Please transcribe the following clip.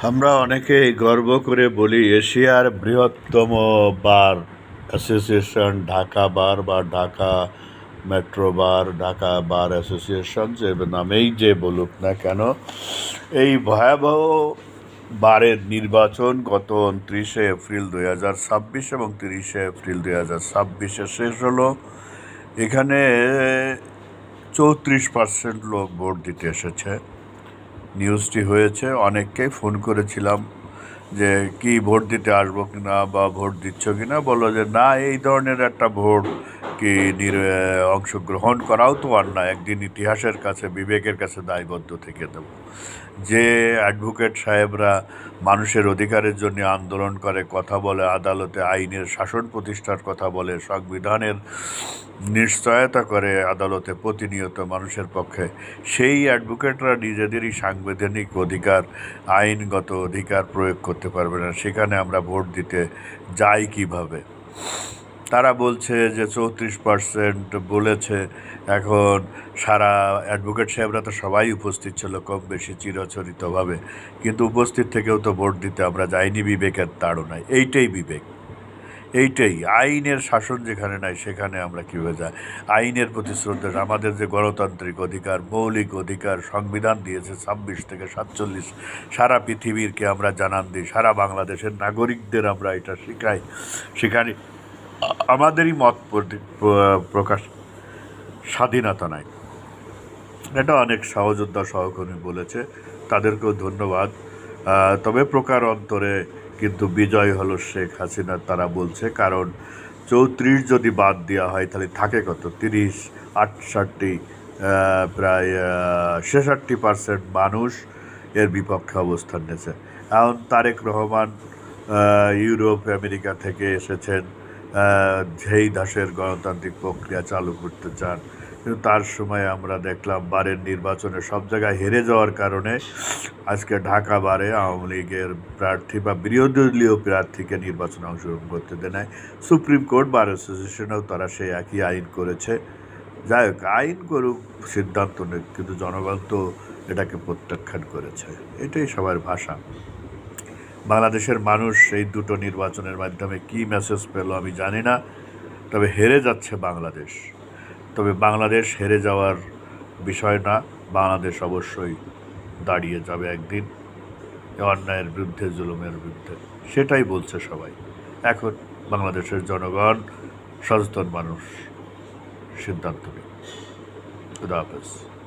আমরা অনেকেই গর্ব করে বলি এশিয়ার বৃহত্তম বার অ্যাসোসিয়েশন ঢাকা বার বা ঢাকা মেট্রো বার, ঢাকা বার অ্যাসোসিয়েশন যে নামেই যে বলুক না কেন, এই ভয়াবহ বারের নির্বাচন গত 29শে এপ্রিল 2026 এবং 30শে এপ্রিল 2026 শেষ হলো। এখানে 34% লোক ভোট দিতে এসেছে। নিউজটি হয়েছে, অনেককেই ফোন করেছিলাম যে কি ভোট দিতে আসবো কিনা বা ভোট দিচ্ছ কিনা, বললো যে না, এই ধরনের একটা ভোট কি অংশগ্রহণ করাও তো আর না, একদিন ইতিহাসের কাছে বিবেকের কাছে দায়বদ্ধ থেকে দেব। যে অ্যাডভোকেট সাহেবরা মানুষের অধিকারের জন্য আন্দোলন করে, কথা বলে, আদালতে আইনের শাসন প্রতিষ্ঠার কথা বলে, সংবিধানের নিশ্চয়তা করে আদালতে প্রতিনিয়ত মানুষের পক্ষে, সেই অ্যাডভোকেটরা নিজেদেরই সাংবিধানিক অধিকার, আইনগত অধিকার প্রয়োগ করতে পারবে না, সেখানে আমরা ভোট দিতে যাই কিভাবে? তারা বলছে যে 34% বলেছে। এখন সারা অ্যাডভোকেট সাহেবরা তো সবাই উপস্থিত ছিল কম বেশি চিরাচরিতভাবে, কিন্তু উপস্থিত থেকেও তো ভোট দিতে আমরা যাইনি বিবেকের তাড়নায়। এইটাই বিবেক, এইটাই আইনের শাসন যেখানে নাই সেখানে আমরা কীভাবে যাই? আইনের প্রতি শ্রদ্ধা, আমাদের যে গণতান্ত্রিক অধিকার, মৌলিক অধিকার সংবিধান দিয়েছে 26 থেকে 47, সারা পৃথিবীরকে আমরা জানান দিই, সারা বাংলাদেশের নাগরিকদের আমরা এটা শিখাই, সেখানে আমাদেরই মত প্রকাশ স্বাধীনতা নাই। এটা অনেক সহযোদ্ধা সহকর্মী বলেছে, তাদেরকেও ধন্যবাদ। তবে প্রকার অন্তরে কিন্তু বিজয় হলো শেখ হাসিনার, তারা বলছে। কারণ 34 যদি বাদ দেওয়া হয় তাহলে থাকে কত? 30, 68, প্রায় 66% মানুষ এর বিপক্ষে অবস্থান নিয়েছে। এখন তারেক রহমান ইউরোপ আমেরিকা থেকে এসেছেন, যেই দাসের গণতান্ত্রিক প্রক্রিয়া চালু করতে চান, কিন্তু তার সময় আমরা দেখলাম বারের নির্বাচনে সব জায়গায় হেরে যাওয়ার কারণে আজকে ঢাকা বারে আওয়ামী লীগের প্রার্থী বা বিরোধী দলীয় প্রার্থীকে নির্বাচনে অংশগ্রহণ করতে দেয় নাই। সুপ্রিম কোর্ট বার অ্যাসোসিয়েশনেও তারা সেই একই আইন করেছে। যাই হোক, আইন করুক, সিদ্ধান্ত নেই, কিন্তু জনগণ তো এটাকে প্রত্যাখ্যান করেছে। এটাই সবার ভাষা। বাংলাদেশের মানুষ এই দুটো নির্বাচনের মাধ্যমে কী মেসেজ পেল আমি জানি না, তবে হেরে যাচ্ছে বাংলাদেশ। তবে বাংলাদেশ হেরে যাওয়ার বিষয় না, বাংলাদেশ অবশ্যই দাঁড়িয়ে যাবে একদিন অন্যায়ের বিরুদ্ধে, জুলুমের বিরুদ্ধে। সেটাই বলছে সবাই। এখন বাংলাদেশের জনগণ, সচেতন মানুষ সিদ্ধান্ত নেই। খুদা হাফেজ।